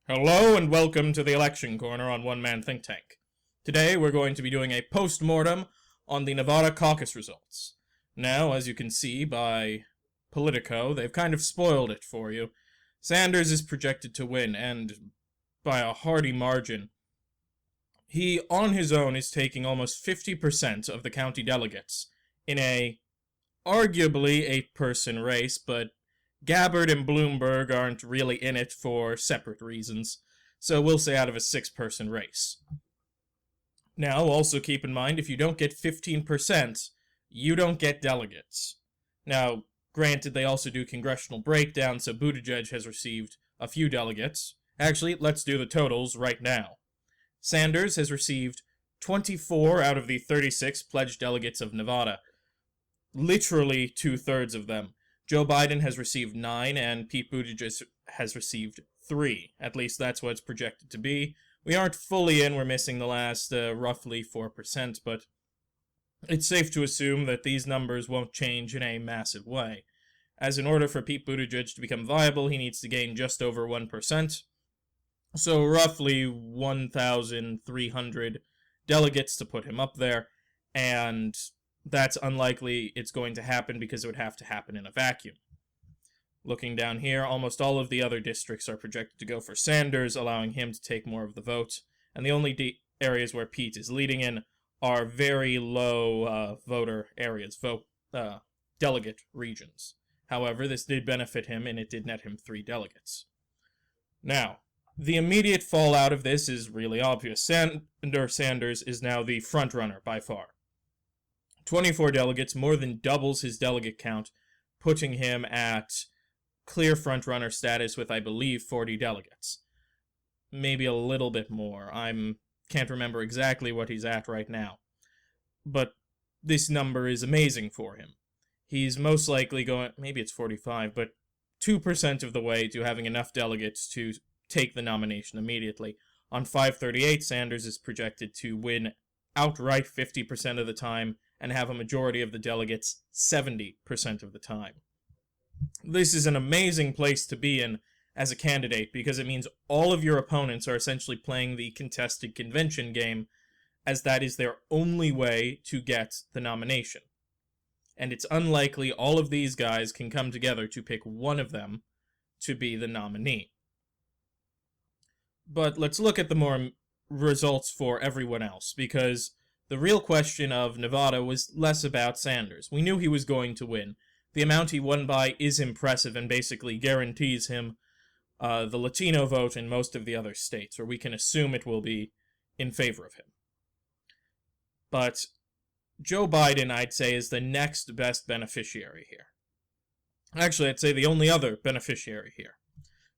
Hello and welcome to the Election Corner on One Man Think Tank. Today we're going to be doing a post-mortem on the Nevada Caucus results. Now, as you can see by Politico, they've kind of spoiled it for you. Sanders is projected to win, and by a hearty margin. He, on his own, is taking almost 50% of the county delegates in a arguably 8-person race, but Gabbard and Bloomberg aren't really in it for separate reasons, so we'll say out of a 6-person race. Now, also keep in mind, if you don't get 15%, you don't get delegates. Now, granted, they also do congressional breakdown, so Buttigieg has received a few delegates. Actually, let's do the totals right now. Sanders has received 24 out of the 36 pledged delegates of Nevada. Literally 2/3 of them. Joe Biden has received 9, and Pete Buttigieg has received 3. At least that's what it's projected to be. We aren't fully in, we're missing the last roughly 4%, but it's safe to assume that these numbers won't change in a massive way. As in order for Pete Buttigieg to become viable, he needs to gain just over 1%, so roughly 1,300 delegates to put him up there, and that's unlikely it's going to happen because it would have to happen in a vacuum. Looking down here, almost all of the other districts are projected to go for Sanders, allowing him to take more of the vote, and the only areas where Pete is leading in are very low voter areas, delegate regions. However, this did benefit him, and it did net him 3 delegates. Now, the immediate fallout of this is really obvious. Sanders is now the frontrunner by far. 24 delegates, more than doubles his delegate count, putting him at clear frontrunner status with, I believe, 40 delegates. Maybe a little bit more. Can't remember exactly what he's at right now. But this number is amazing for him. He's most likely going, maybe it's 45, but 2% of the way to having enough delegates to take the nomination immediately. On 538, Sanders is projected to win outright 50% of the time, and have a majority of the delegates 70% of the time. This is an amazing place to be in as a candidate, because it means all of your opponents are essentially playing the contested convention game, as that is their only way to get the nomination. And it's unlikely all of these guys can come together to pick one of them to be the nominee. But let's look at the more results for everyone else, because the real question of Nevada was less about Sanders. We knew he was going to win. The amount he won by is impressive and basically guarantees him the Latino vote in most of the other states, or we can assume it will be in favor of him. But Joe Biden, I'd say, is the next best beneficiary here. Actually, I'd say the only other beneficiary here,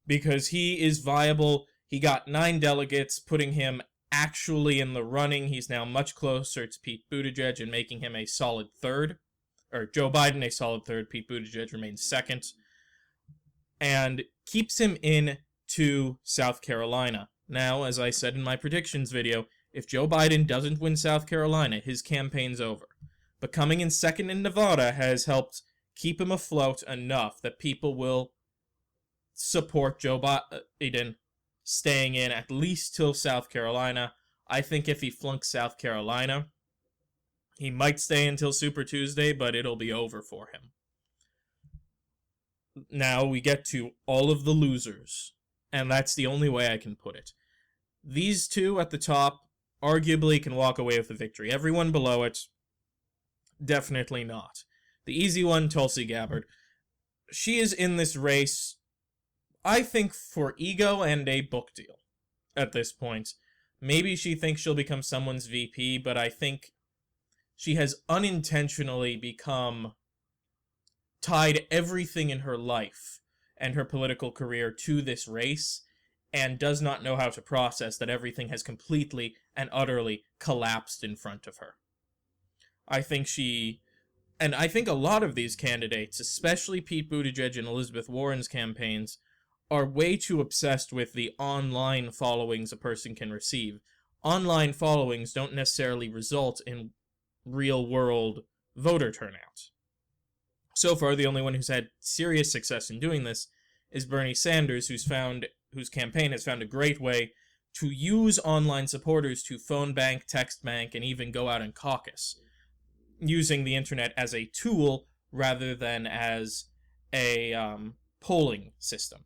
because he is viable. He got 9 delegates, putting him actually in the running. He's now much closer to Pete Buttigieg and making him a solid third. Or Joe Biden a solid third, Pete Buttigieg remains second. And keeps him in to South Carolina. Now, as I said in my predictions video, if Joe Biden doesn't win South Carolina, his campaign's over. But coming in second in Nevada has helped keep him afloat enough that people will support Joe Biden staying in at least till South Carolina. I think if he flunks South Carolina, he might stay until Super Tuesday, but it'll be over for him. Now we get to all of the losers, and that's the only way I can put it. These two at the top arguably can walk away with the victory. Everyone below it, definitely not. The easy one, Tulsi Gabbard. She is in this race, I think, for ego and a book deal at this point. Maybe she thinks she'll become someone's VP, but I think she has unintentionally tied everything in her life and her political career to this race, and does not know how to process that everything has completely and utterly collapsed in front of her. I think a lot of these candidates, especially Pete Buttigieg and Elizabeth Warren's campaigns, are way too obsessed with the online followings a person can receive. Online followings don't necessarily result in real-world voter turnout. So far, the only one who's had serious success in doing this is Bernie Sanders, whose campaign has found a great way to use online supporters to phone bank, text bank, and even go out and caucus, using the internet as a tool rather than as a polling system.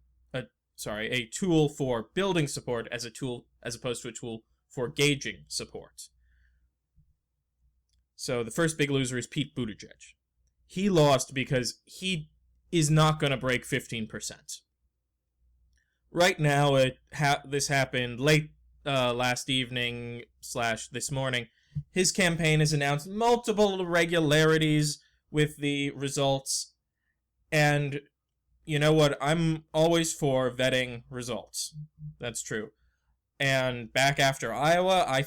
A tool for building support as opposed to a tool for gauging support. So the first big loser is Pete Buttigieg. He lost because he is not going to break 15%. Right now, this happened late last evening / this morning. His campaign has announced multiple irregularities with the results, and you know what? I'm always for vetting results. That's true. And back after Iowa, I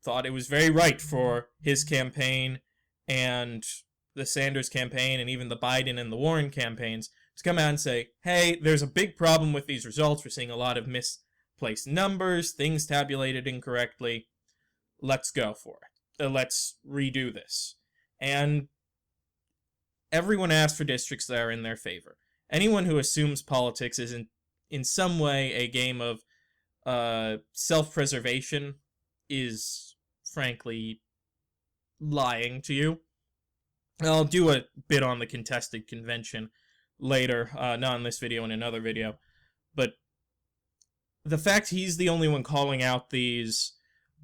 thought it was very right for his campaign and the Sanders campaign and even the Biden and the Warren campaigns to come out and say, hey, there's a big problem with these results. We're seeing a lot of misplaced numbers, things tabulated incorrectly. Let's go for it. Let's redo this. And everyone asked for districts that are in their favor. Anyone who assumes politics is in some way a game of self-preservation is, frankly, lying to you. I'll do a bit on the contested convention later, not in this video, in another video. But the fact he's the only one calling out these,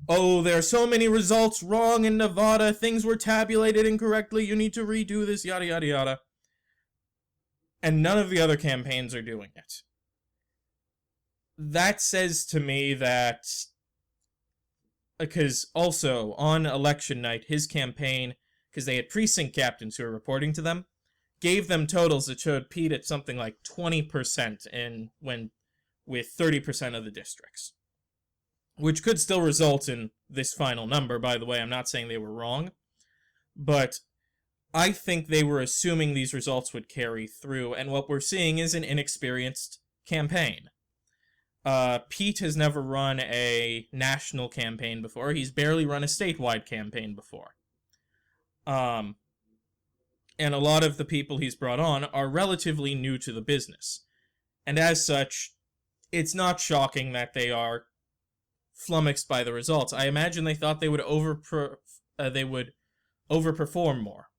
oh, there are so many results wrong in Nevada, things were tabulated incorrectly, you need to redo this, yada yada yada. And none of the other campaigns are doing it. That says to me that, because also on election night, his campaign, because they had precinct captains who were reporting to them, gave them totals that showed Pete at something like 20% with 30% of the districts. Which could still result in this final number, by the way. I'm not saying they were wrong. But I think they were assuming these results would carry through, and what we're seeing is an inexperienced campaign. Pete has never run a national campaign before. He's barely run a statewide campaign before. And a lot of the people he's brought on are relatively new to the business. And as such, it's not shocking that they are flummoxed by the results. I imagine they thought they would overperform more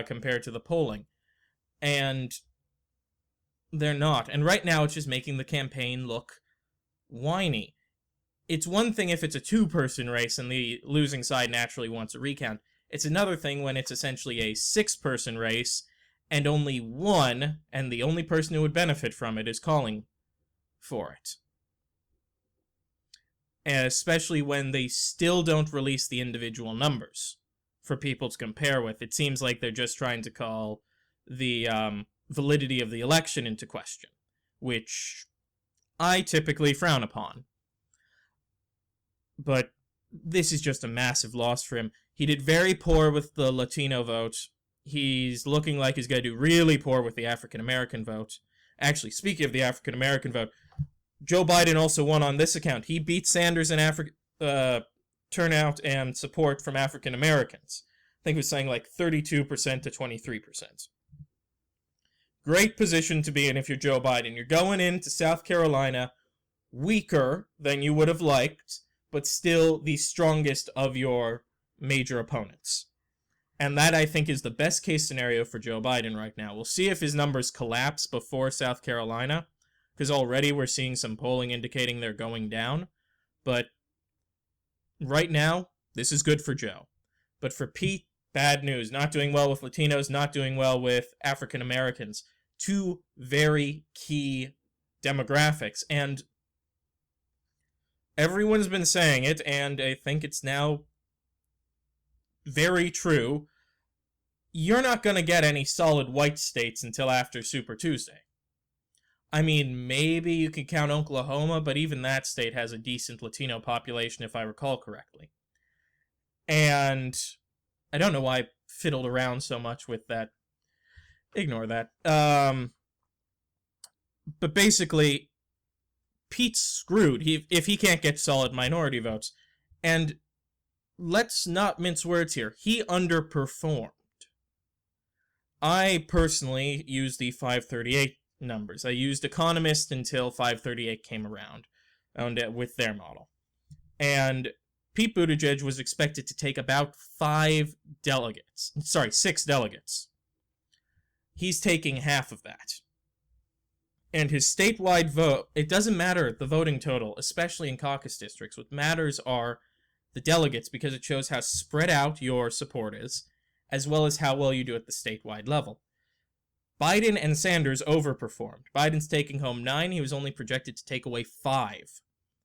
compared to the polling. And they're not. And right now, it's just making the campaign look whiny. It's one thing if it's a two-person race and the losing side naturally wants a recount. It's another thing when it's essentially a six-person race and only one, and the only person who would benefit from it is calling for it. And especially when they still don't release the individual numbers for people to compare with. It seems like they're just trying to call the validity of the election into question, which I typically frown upon. But this is just a massive loss for him. He did very poor with the Latino vote. He's looking like he's going to do really poor with the African-American vote. Actually, speaking of the African-American vote, Joe Biden also won on this account. He beat Sanders in turnout and support from African-Americans. I think it was saying like 32% to 23%. Great position to be in if you're Joe Biden. You're going into South Carolina weaker than you would have liked, but still the strongest of your major opponents. And that, I think, is the best case scenario for Joe Biden right now. We'll see if his numbers collapse before South Carolina, because already we're seeing some polling indicating they're going down. But right now, this is good for Joe. But for Pete, bad news. Not doing well with Latinos, not doing well with African Americans. Two very key demographics. And everyone's been saying it, and I think it's now very true. You're not going to get any solid white states until after Super Tuesday. I mean, maybe you can count Oklahoma, but even that state has a decent Latino population, if I recall correctly. And I don't know why I fiddled around so much with that. Ignore that. But basically, Pete's screwed if he can't get solid minority votes. And let's not mince words here. He underperformed. I personally use the 538 numbers. I used Economist until 538 came around with their model. And Pete Buttigieg was expected to take about 6 delegates. He's taking half of that. And his statewide vote, it doesn't matter the voting total, especially in caucus districts. What matters are the delegates, because it shows how spread out your support is, as well as how well you do at the statewide level. Biden and Sanders overperformed. Biden's taking home 9, he was only projected to take away 5.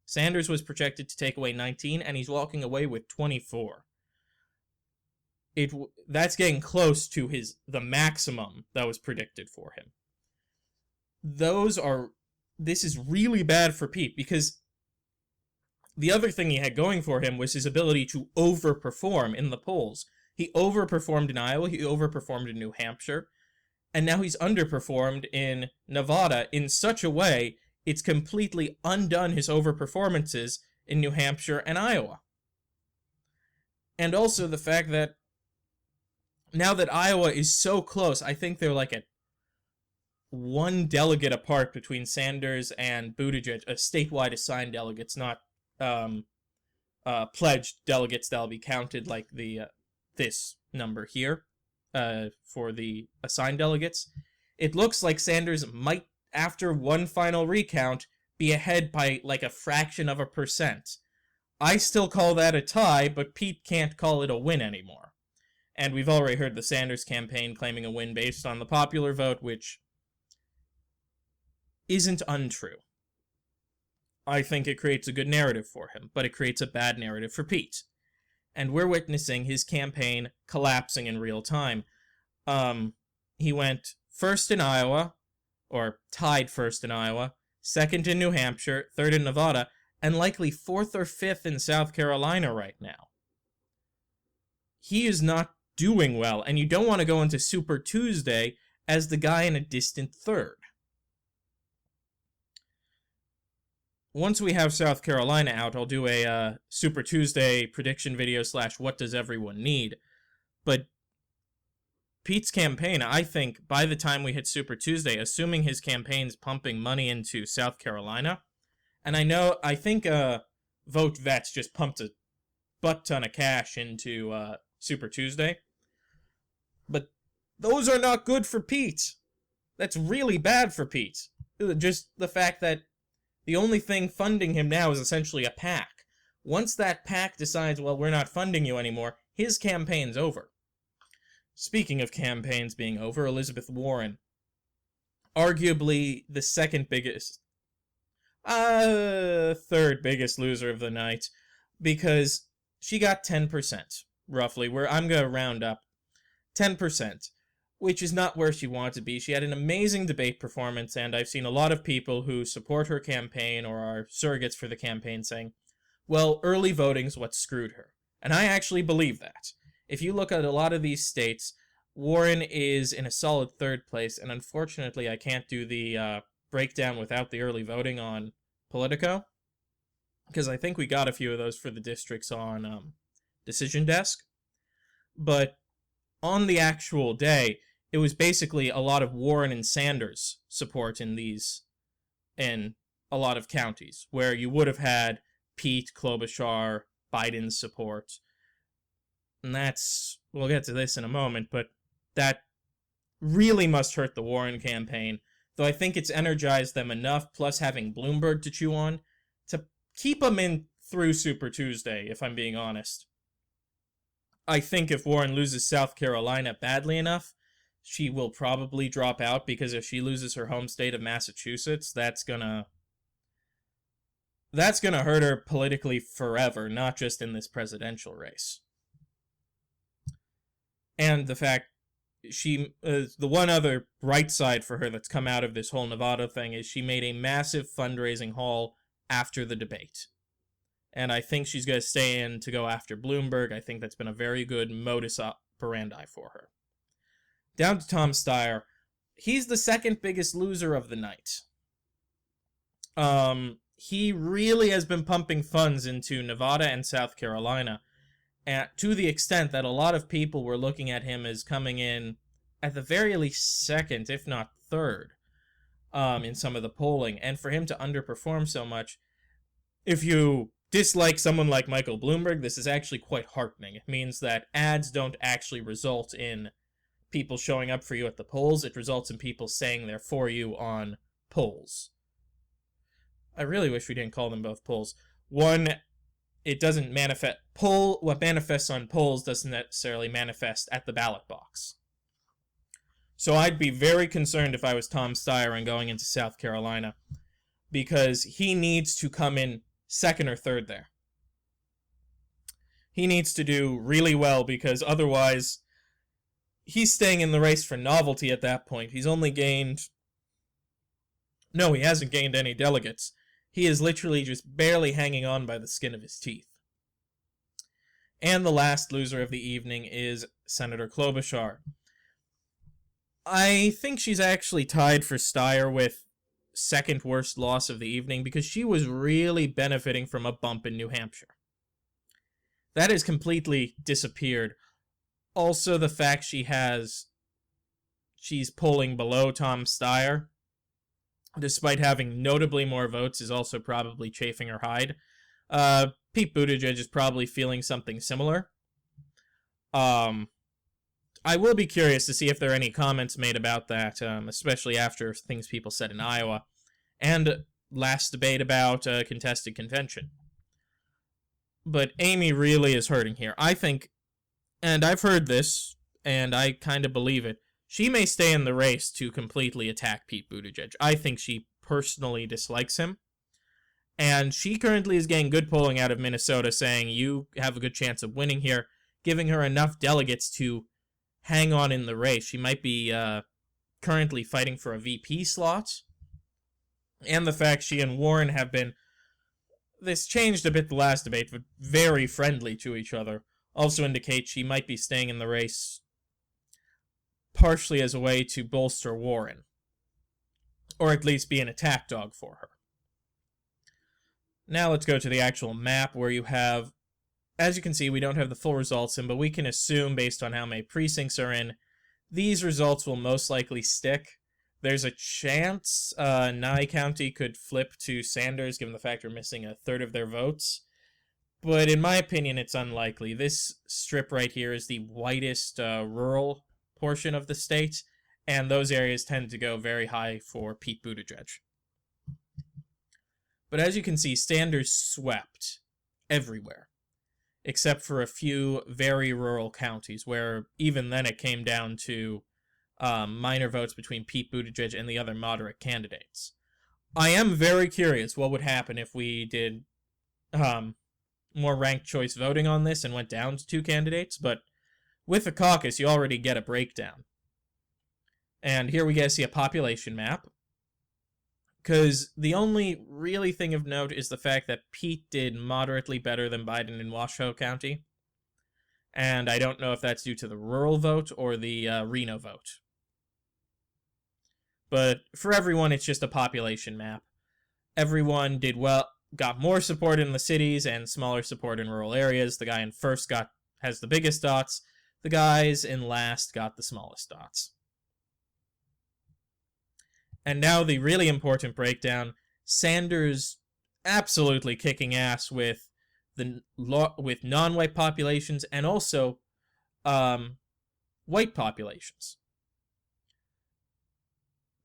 Sanders was projected to take away 19, and he's walking away with 24. That's getting close to the maximum that was predicted for him. This is really bad for Pete, because the other thing he had going for him was his ability to overperform in the polls. He overperformed in Iowa, he overperformed in New Hampshire, and now he's underperformed in Nevada in such a way it's completely undone his overperformances in New Hampshire and Iowa. And also the fact that now that Iowa is so close, I think they're like at 1 delegate apart between Sanders and Buttigieg, statewide assigned delegates, not pledged delegates that'll be counted like this number here for the assigned delegates. It looks like Sanders might, after one final recount, be ahead by like a fraction of a percent. I still call that a tie, but Pete can't call it a win anymore. And we've already heard the Sanders campaign claiming a win based on the popular vote, which isn't untrue. I think it creates a good narrative for him, but it creates a bad narrative for Pete. And we're witnessing his campaign collapsing in real time. He went first in Iowa, or tied first in Iowa, second in New Hampshire, third in Nevada, and likely fourth or fifth in South Carolina right now. He is not doing well, and you don't want to go into Super Tuesday as the guy in a distant third. Once we have South Carolina out, I'll do a Super Tuesday prediction video / what does everyone need. But Pete's campaign, I think, by the time we hit Super Tuesday, assuming his campaign's pumping money into South Carolina, and I think Vote Vets just pumped a butt ton of cash into Super Tuesday, but those are not good for Pete. That's really bad for Pete. Just the fact that the only thing funding him now is essentially a PAC. Once that PAC decides, well, we're not funding you anymore, his campaign's over. Speaking of campaigns being over, Elizabeth Warren, arguably the third biggest loser of the night, because she got 10%, roughly, where I'm going to round up 10%, which is not where she wanted to be. She had an amazing debate performance, and I've seen a lot of people who support her campaign or are surrogates for the campaign saying, well, early voting's what screwed her. And I actually believe that. If you look at a lot of these states, Warren is in a solid third place, and unfortunately I can't do the breakdown without the early voting on Politico, because I think we got a few of those for the districts on Decision Desk. But on the actual day, it was basically a lot of Warren and Sanders support in a lot of counties, where you would have had Pete, Klobuchar, Biden's support. And we'll get to this in a moment, but that really must hurt the Warren campaign, though I think it's energized them enough, plus having Bloomberg to chew on, to keep them in through Super Tuesday, if I'm being honest. I think if Warren loses South Carolina badly enough, she will probably drop out, because if she loses her home state of Massachusetts, that's gonna hurt her politically forever, not just in this presidential race. And the fact the one other bright side for her that's come out of this whole Nevada thing is she made a massive fundraising haul after the debate. And I think she's going to stay in to go after Bloomberg. I think that's been a very good modus operandi for her. Down to Tom Steyer. He's the second biggest loser of the night. He really has been pumping funds into Nevada and South Carolina, to the extent that a lot of people were looking at him as coming in at the very least second, if not third. in some of the polling, and for him to underperform so much, if you dislike someone like Michael Bloomberg, this is actually quite heartening. It means that ads don't actually result in people showing up for you at the polls. It results in people saying they're for you on polls. I really wish we didn't call them both polls. One, it doesn't manifest... What manifests on polls doesn't necessarily manifest at the ballot box. So I'd be very concerned if I was Tom Steyer and going into South Carolina, because he needs to come in second or third there. He needs to do really well, because otherwise he's staying in the race for novelty at that point. He's only gained... No, he hasn't gained any delegates. He is literally just barely hanging on by the skin of his teeth. And the last loser of the evening is Senator Klobuchar. I think she's actually tied for Steyer with second worst loss of the evening, because she was really benefiting from a bump in New Hampshire. That has completely disappeared. Also, the fact she's polling below Tom Steyer, despite having notably more votes, is also probably chafing her hide. Pete Buttigieg is probably feeling something similar. I will be curious to see if there are any comments made about that, especially after things people said in Iowa, and last debate about contested convention. But Amy really is hurting here. I think, and I've heard this, and I kind of believe it, she may stay in the race to completely attack Pete Buttigieg. I think she personally dislikes him. And she currently is getting good polling out of Minnesota, saying you have a good chance of winning here, giving her enough delegates to hang on in the race. She might be currently fighting for a VP slot. And the fact she and Warren have been, this changed a bit the last debate, but very friendly to each other, also indicates she might be staying in the race partially as a way to bolster Warren, or at least be an attack dog for her. Now let's go to the actual map, where you have, as you can see, we don't have the full results in, but we can assume, based on how many precincts are in, these results will most likely stick. There's a chance Nye County could flip to Sanders, given the fact we're missing a third of their votes. But in my opinion, it's unlikely. This strip right here is the whitest rural portion of the state, and those areas tend to go very high for Pete Buttigieg. But as you can see, Sanders swept everywhere, except for a few very rural counties, where even then it came down to minor votes between Pete Buttigieg and the other moderate candidates. I am very curious what would happen if we did more ranked choice voting on this and went down to two candidates, but with the caucus, you already get a breakdown. And here we get to see a population map, because the only really thing of note is the fact that Pete did moderately better than Biden in Washoe County, and I don't know if that's due to the rural vote or the Reno vote. But for everyone, it's just a population map. Everyone did well, got more support in the cities and smaller support in rural areas. The guy in first has the biggest dots. The guys in last got the smallest dots. And now the really important breakdown. Sanders absolutely kicking ass with non-white populations and also white populations.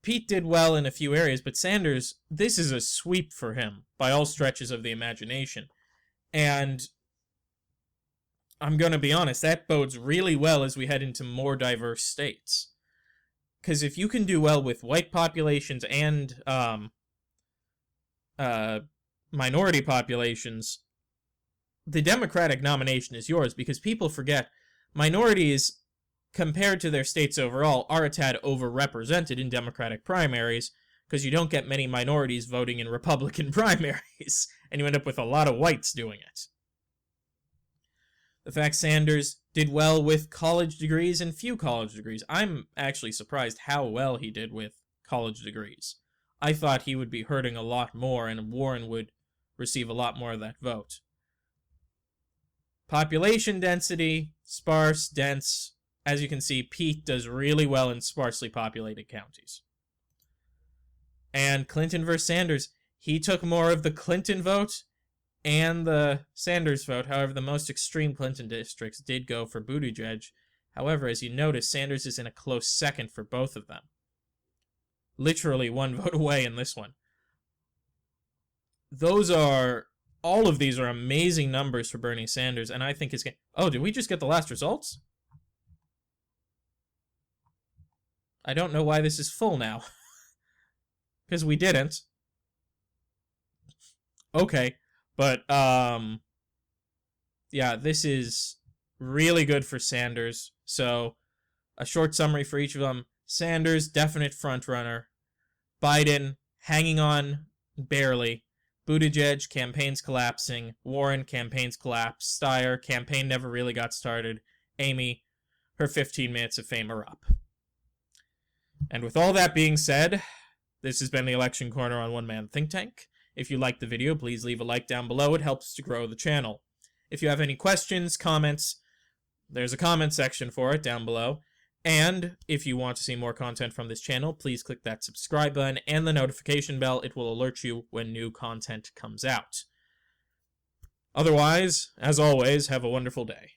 Pete did well in a few areas, but Sanders, this is a sweep for him by all stretches of the imagination. And I'm going to be honest, that bodes really well as we head into more diverse states. Because if you can do well with white populations and minority populations, the Democratic nomination is yours, because people forget minorities, compared to their states overall, are a tad overrepresented in Democratic primaries, because you don't get many minorities voting in Republican primaries, and you end up with a lot of whites doing it. The fact Sanders did well with college degrees and few college degrees. I'm actually surprised how well he did with college degrees. I thought he would be hurting a lot more and Warren would receive a lot more of that vote. Population density, sparse, dense. As you can see, Pete does really well in sparsely populated counties. And Clinton versus Sanders, he took more of the Clinton vote and the Sanders vote. However, the most extreme Clinton districts did go for Buttigieg. However, as you notice, Sanders is in a close second for both of them. Literally one vote away in this one. All of these are amazing numbers for Bernie Sanders, and I think his game... Oh, did we just get the last results? I don't know why this is full now. Because we didn't. Okay, but, yeah, this is really good for Sanders. So, a short summary for each of them. Sanders, definite frontrunner. Biden, hanging on barely. Buttigieg, campaign's collapsing. Warren, campaign's collapsed. Steyer, campaign never really got started. Amy, her 15 minutes of fame are up. And with all that being said, this has been the Election Corner on One Man Think Tank. If you liked the video, please leave a like down below. It helps to grow the channel. If you have any questions, comments, there's a comment section for it down below. And if you want to see more content from this channel, please click that subscribe button and the notification bell. It will alert you when new content comes out. Otherwise, as always, have a wonderful day.